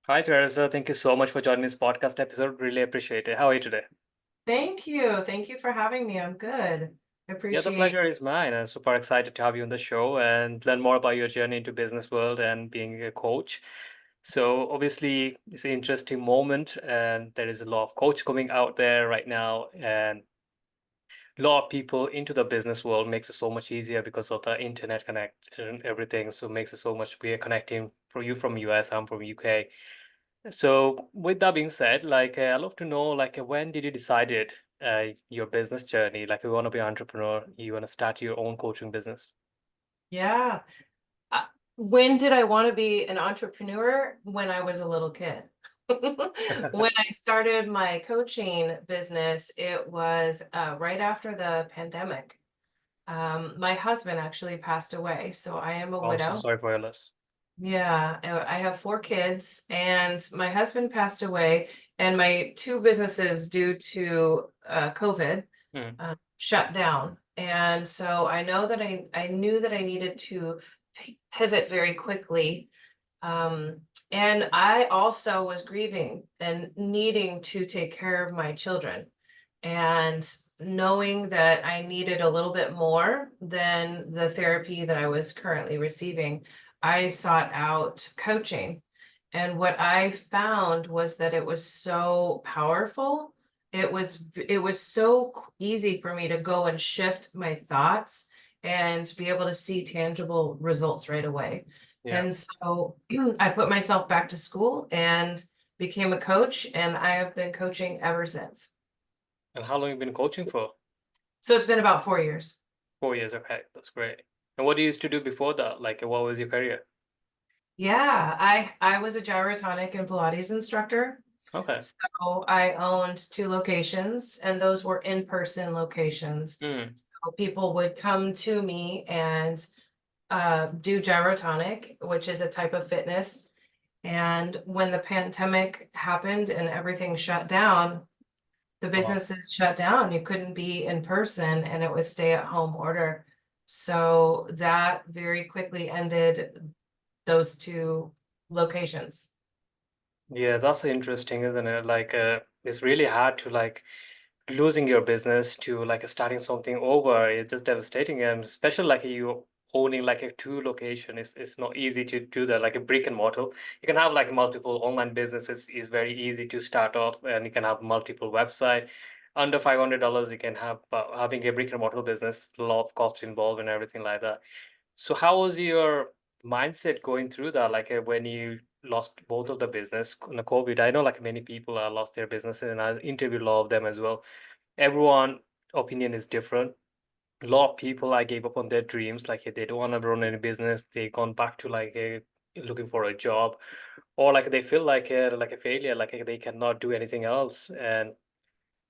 Hi, Theresa. Thank you so much for joining this podcast episode. Really appreciate it. How are you today? Thank you. Thank you for having me. I'm good. I Yeah, the appreciate. pleasure is mine. I'm super excited to have you on the show and learn more about your journey into business world and being a coach. So obviously, it's an interesting moment, and there is a lot of coach coming out there right now, and a lot of people into the business world makes it so much easier because of the internet connect and everything. So makes it so much we are connecting for you from US, I'm from UK. So with that being said, I'd love to know, when did you decided your business journey? Like, you want to be an entrepreneur, you want to start your own coaching business. Yeah. Uh, when did I want to be an entrepreneur? When I was a little kid. When I started my coaching business, it was right after the pandemic. My husband actually passed away, so I am a Oh, so widow. sorry for your loss. Yeah, I have four kids, and my husband passed away, and my two businesses, due to COVID, Mm, shut down. And so I know that I knew that I needed to pivot very quickly. And I also was grieving and needing to take care of my children, and knowing that I needed a little bit more than the therapy that I was currently receiving, I sought out coaching. And what I found was that it was so powerful. It was so easy for me to go and shift my thoughts and be able to see tangible results right away. yeah. And so I put myself back to school and became a coach, and I have been coaching ever since. And how long you been coaching for? So it's been about 4 years. 4 years. Okay, that's great. And what do you used to do before that? Like, what was your career? Yeah, I was a gyrotonic and Pilates instructor. Okay. So I owned two locations, and those were in-person locations. Mm, So people would come to me and do gyrotonic, which is a type of fitness. And when the pandemic happened and everything shut down, the wow. businesses shut down. You couldn't be in person, and it was stay-at-home order. So that very quickly ended those two locations. Yeah, that's interesting, isn't it? It's really hard to losing your business to starting something over. It's just devastating, and especially like you owning like a two location. It's not easy to do that like a brick and mortar. You can have like multiple online businesses. Is very easy to start off, and you can have multiple website. Under $500, you can have having a brick and mortar business. A lot of cost involved and everything like that. So how was your mindset going through that? When you lost both of the business in the COVID, I know like many people lost their businesses, and I interviewed a lot of them as well. Everyone opinion is different. A lot of people gave up on their dreams, they don't want to run any business. They gone back to looking for a job, or they feel like a failure, they cannot do anything else, and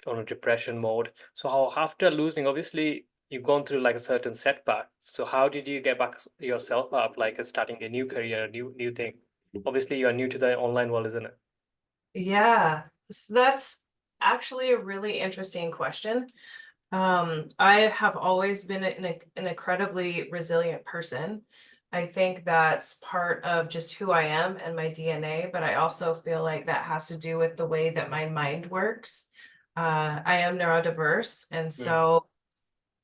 on a depression mode. So how after losing, obviously you've gone through like a certain setback. So how did you get back yourself up, starting a new career, a new thing? Obviously you are new to the online world, isn't it? Yeah, that's actually a really interesting question. I have always been an incredibly resilient person. I think that's part of just who I am and my DNA, but I also feel like that has to do with the way that my mind works. I am neurodiverse, and Mm, so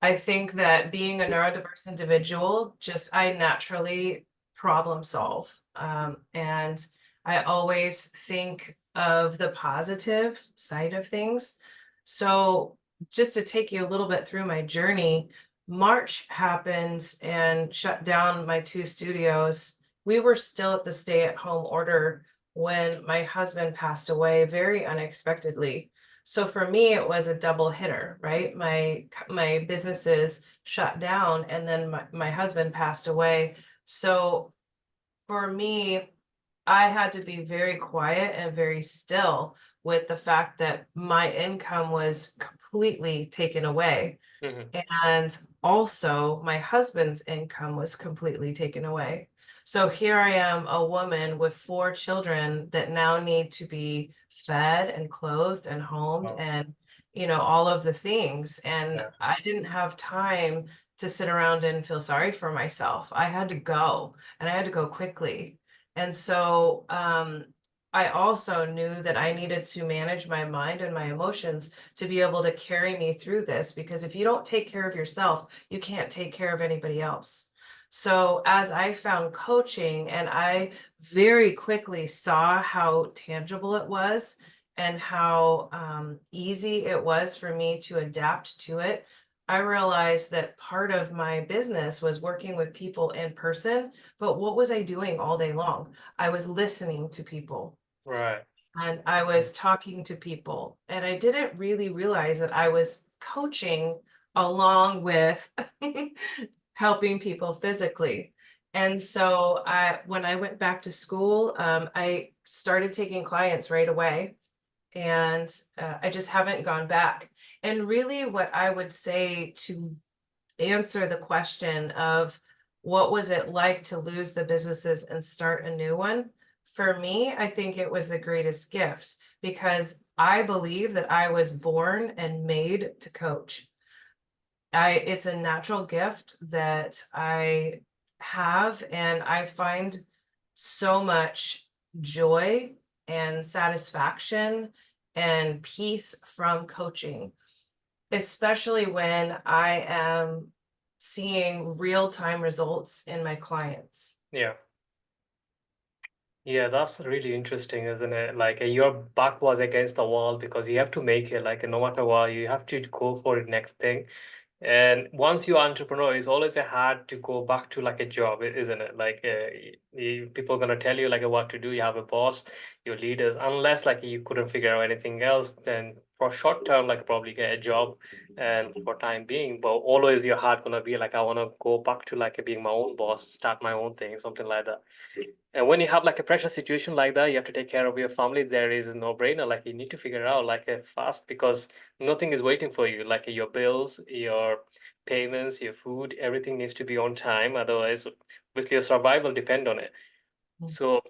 I think that being a neurodiverse individual, just I naturally problem solve. And I always think of the positive side of things. So, just to take you a little bit through my journey, March happened and shut down my two studios. We were still at the stay-at-home order when my husband passed away very unexpectedly. So for me, it was a double hitter, right? My businesses shut down, and then my husband passed away. So for me, I had to be very quiet and very still with the fact that my income was completely taken away. mhm. And also, my husband's income was completely taken away. So here I am, a woman with four children that now need to be fed and clothed and homed Wow. and, all of the things. And Yeah. I didn't have time to sit around and feel sorry for myself. I had to go, and I had to go quickly. And so, I also knew that I needed to manage my mind and my emotions to be able to carry me through this, because if you don't take care of yourself, you can't take care of anybody else. So as I found coaching, and I very quickly saw how tangible it was and how easy it was for me to adapt to it, I realized that part of my business was working with people in person, but what was I doing all day long? I was listening to people Right. and I was talking to people, and I didn't really realize that I was coaching along with helping people physically. And so when I went back to school, I started taking clients right away, and I just haven't gone back. And really, what I would say to answer the question of what was it like to lose the businesses and start a new one, for me, I think it was the greatest gift, because I believe that I was born and made to coach. It's a natural gift that I have, and I find so much joy and satisfaction and peace from coaching, especially when I am seeing real-time results in my clients. Yeah. Yeah, that's really interesting, isn't it? Like your back was against the wall because you have to make it, like no matter what, you have to go for the next thing. And once you're entrepreneur, it's always hard to go back to like a job, isn't it? Like people are gonna tell you like what to do. You have a boss, your leaders. Unless like you couldn't figure out anything else, then for short term, like probably get a job, and for time being. But always your heart gonna be like, I wanna go back to like being my own boss, start my own thing, something like that. And when you have like a pressure situation like that, you have to take care of your family. There is no brainer. Like you need to figure out like fast, because nothing is waiting for you. Like your bills, your payments, your food, everything needs to be on time. Otherwise, obviously your survival depend on it. Mm. So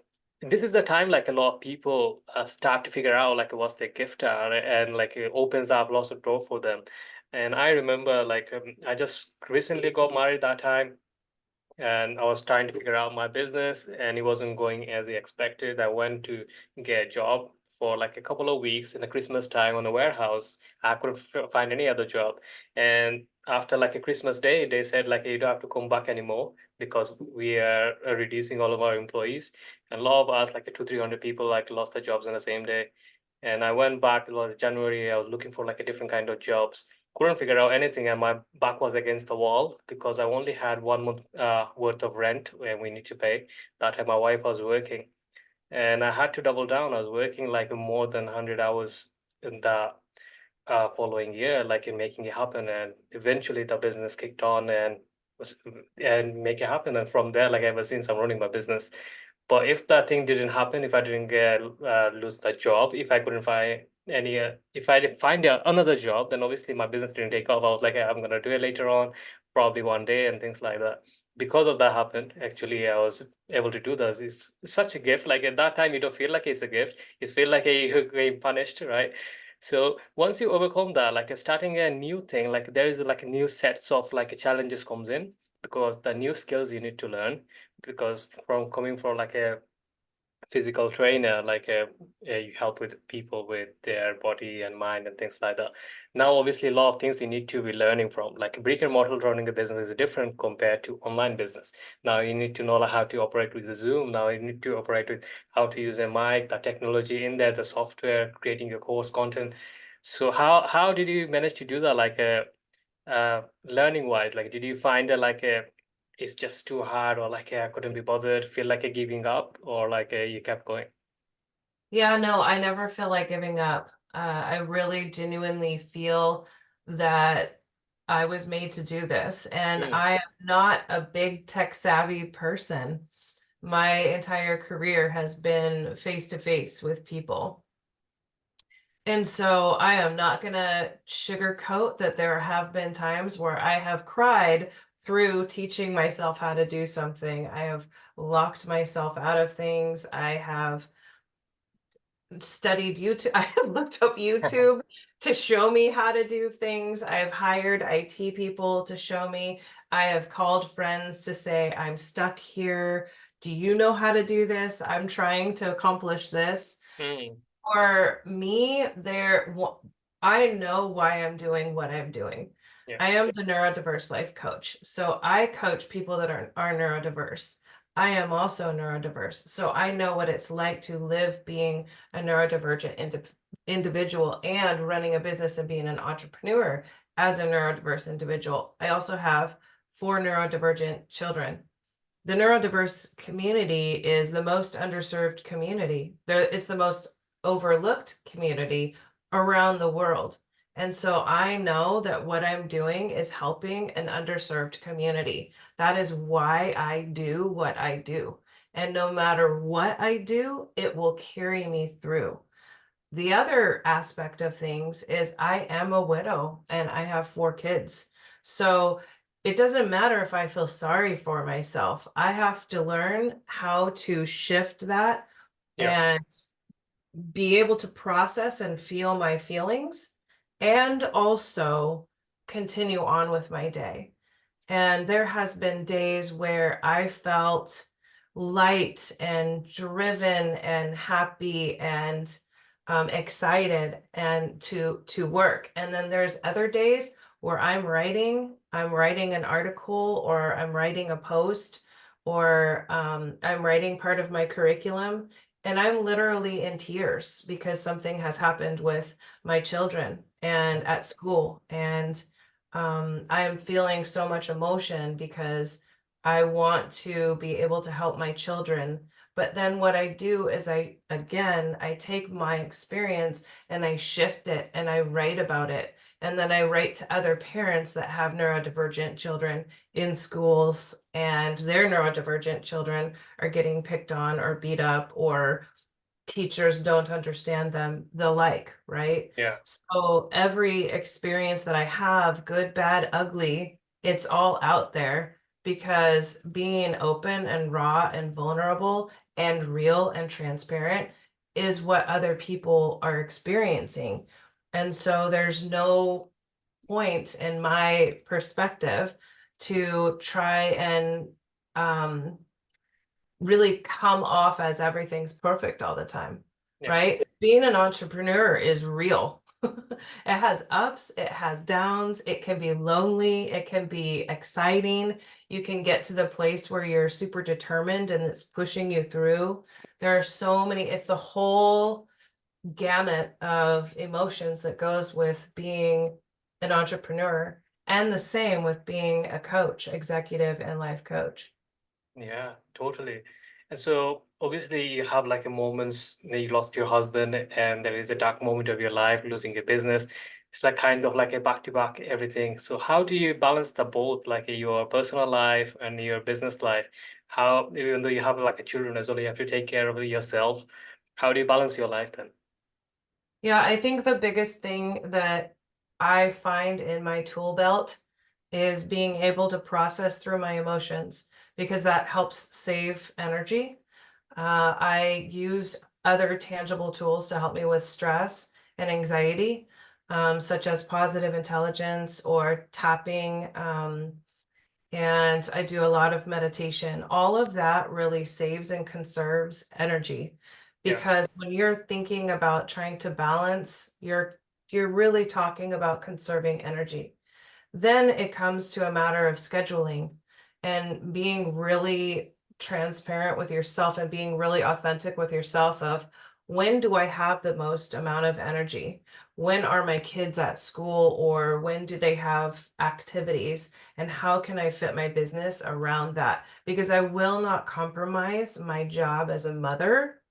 this is the time like a lot of people start to figure out like what's their gift are, and like it opens up lots of door for them. And I remember like I just recently got married that time, and I was trying to figure out my business, and it wasn't going as I expected. I went to get a job for like a couple of weeks in the Christmas time on a warehouse. I couldn't find any other job. And after like a Christmas day, they said like, you don't have to come back anymore because we are reducing all of our employees. And a lot of us, like 300 people, like lost their jobs on the same day. And I went back, it was January. I was looking for like a different kind of jobs, couldn't figure out anything, and my back was against the wall because I only had 1 month worth of rent and we need to pay. That time my wife was working, and I had to double down. I was working like more than 100 hours in the following year, like in making it happen. And eventually the business kicked on and was and make it happen. And from there, like ever since, I'm running my business. But if that thing didn't happen, if I didn't get lose the job, if I couldn't find any, if I didn't find another job, then obviously my business didn't take off. I was like, "Hey, I'm gonna do it later on, probably one day," and things like that. Because of that happened, actually, I was able to do this. It's such a gift. Like at that time, you don't feel like it's a gift. You feel like you're getting punished, right? So once you overcome that, like starting a new thing, like there is like a new sets of like challenges comes in, because the new skills you need to learn, because from coming from like a physical trainer, like you help with people with their body and mind and things like that. Now, obviously, a lot of things you need to be learning from. Like brick and mortar running a business is different compared to online business. Now you need to know like, how to operate with the Zoom. Now you need to operate with how to use a mic, the technology in there, the software, creating your course content. So how did you manage to do that? Like learning wise, like did you find like a it's just too hard, or like I couldn't be bothered, feel like a giving up, or like you kept going? Yeah, no, I never feel like giving up. I really genuinely feel that I was made to do this, and Mm. I am not a big tech savvy person. My entire career has been face to face with people. And so I am not going to sugarcoat that there have been times where I have cried through teaching myself how to do something. I have locked myself out of things. I have studied YouTube. I have looked up YouTube to show me how to do things. I have hired IT people to show me. I have called friends to say, I'm stuck here. do you know how to do this? I'm trying to accomplish this. Mm, For me, I know why I'm doing what I'm doing. yeah, I am the neurodiverse life coach. So I coach people that are neurodiverse. I am also neurodiverse. So I know what it's like to live being a neurodivergent individual and running a business and being an entrepreneur as a neurodiverse individual. I also have 4 neurodivergent children. The neurodiverse community is the most underserved community. It's the most overlooked community around the world. And so I know that what I'm doing is helping an underserved community. That is why I do what I do. And no matter what I do, it will carry me through. The other aspect of things is I am a widow and I have 4 kids. So it doesn't matter if I feel sorry for myself. I have to learn how to shift that yeah, and be able to process and feel my feelings and also continue on with my day. And there has been days where I felt light and driven and happy and excited and to work. And then there's other days where I'm writing an article or I'm writing a post or I'm writing part of my curriculum and I'm literally in tears because something has happened with my children and at school. And I am feeling so much emotion because I want to be able to help my children. But then what I do is I take my experience and I shift it and I write about it. And then I write to other parents that have neurodivergent children in schools and their neurodivergent children are getting picked on or beat up or teachers don't understand them, the like, right? yeah, So every experience that I have, good, bad, ugly, it's all out there because being open and raw and vulnerable and real and transparent is what other people are experiencing. And so there's no point in my perspective to try and um really come off as everything's perfect all the time, yeah, right? Being an entrepreneur is real. It has ups, it has downs, it can be lonely, it can be exciting. You can get to the place where you're super determined and it's pushing you through. There are so many, it's the whole gamut of emotions that goes with being an entrepreneur, and the same with being a coach, executive and life coach. yeah, totally. And so obviously you have like a moments that you lost your husband and there is a dark moment of your life, losing your business. It's like kind of like a back-to-back everything. So how do you balance the both, like your personal life and your business life? How, even though you have like a children as well, you have to take care of yourself. How do you balance your life then? Yeah, I think the biggest thing that I find in my tool belt is being able to process through my emotions because that helps save energy. I use other tangible tools to help me with stress and anxiety, such as positive intelligence or tapping. And I do a lot of meditation. All of that really saves and conserves energy Yeah, because when you're thinking about trying to balance, you're really talking about conserving energy. Then it comes to a matter of scheduling and being really transparent with yourself and being really authentic with yourself of when do I have the most amount of energy? When are my kids at school or when do they have activities? And how can I fit my business around that? Because I will not compromise my job as a mother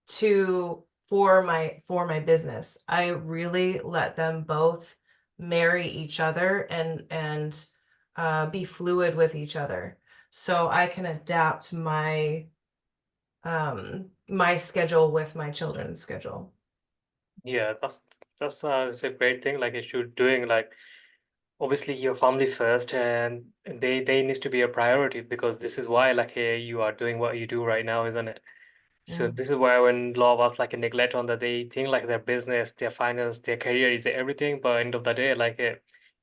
to for my business. I really let them both marry each other and be fluid with each other so I can adapt my schedule with my children's schedule. yeah, that's it's a great thing. Like you should doing like obviously your family first, and they needs to be a priority because this is why like hey, you are doing what you do right now, isn't it? So Mm. this is why when law was like a neglect on that, they think like their business, their finance, their career is everything. But end of the day, like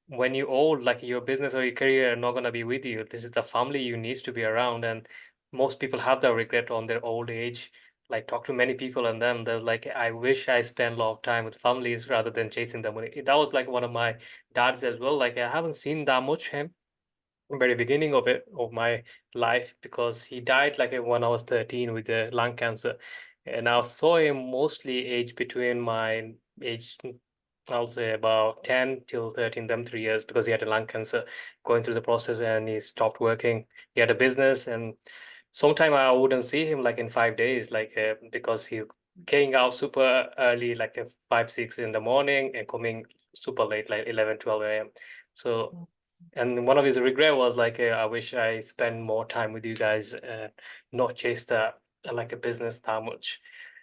when you old, like your business or your career are not gonna be with you. This is the family you needs to be around, and most people have that regret on their old age. Like talk to many people and then they're like, I wish I spent a lot of time with families rather than chasing the money. That was like one of my dads as well. Like I haven't seen that much him very beginning of it of my life because he died like when I was 13 with the lung cancer. And I saw him mostly aged between my age, I'll say about 10 till 13, them 3 years because he had a lung cancer going through the process and he stopped working. He had a business and sometime I wouldn't see him like in 5 days, like because he came out super early, like 5, 6 in the morning and coming super late, like 11, 12 a.m. So and one of his regret was like, I wish I spent more time with you guys, not chase the like a business that much.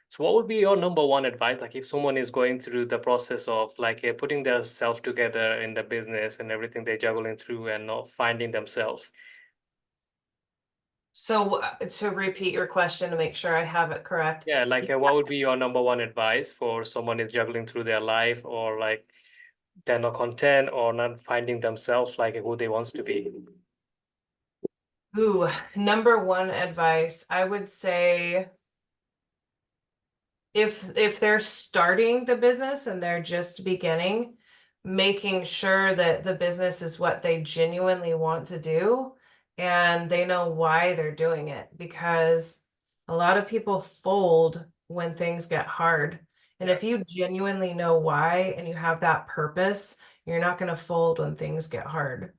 So, what would be your number one advice? Like, if someone is going through the process of like putting their self together in the business and everything they're juggling through and not finding themselves. So to repeat your question to make sure I have it correct. Yeah, like what would be your number one advice for someone is juggling through their life or like they're not content or not finding themselves like who they wants to be? Ooh, number one advice, I would say if they're starting the business and they're just beginning, making sure that the business is what they genuinely want to do and they know why they're doing it, because a lot of people fold when things get hard. And Yeah. if you genuinely know why and you have that purpose, you're not going to fold when things get hard.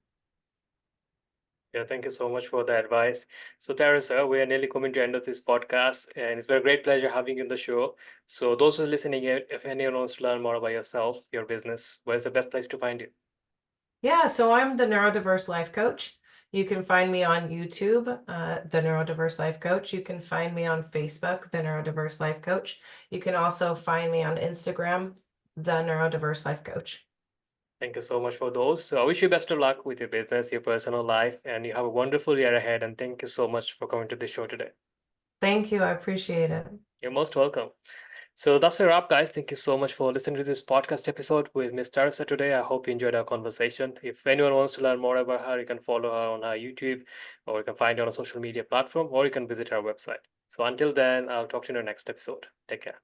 Yeah, thank you so much for the advice. So, Theresa, we are nearly coming to the end of this podcast, and it's been a great pleasure having you on the show. So, those who are listening, if anyone wants to learn more about yourself, your business, where's the best place to find you? Yeah, so I'm the neurodiverse life coach. You can find me on YouTube, the neurodiverse life coach. You can find me on Facebook, the neurodiverse life coach. You can also find me on Instagram, the neurodiverse life coach. Thank you so much for those. So, I wish you best of luck with your business, your personal life, and you have a wonderful year ahead. And thank you so much for coming to the show today. Thank you. I appreciate it. You're most welcome. So that's a wrap, guys. Thank you so much for listening to this podcast episode with Miss Theresa today. I hope you enjoyed our conversation. If anyone wants to learn more about her, you can follow her on her YouTube, or you can find her on a social media platform, or you can visit her website. So until then, I'll talk to you in the next episode. Take care.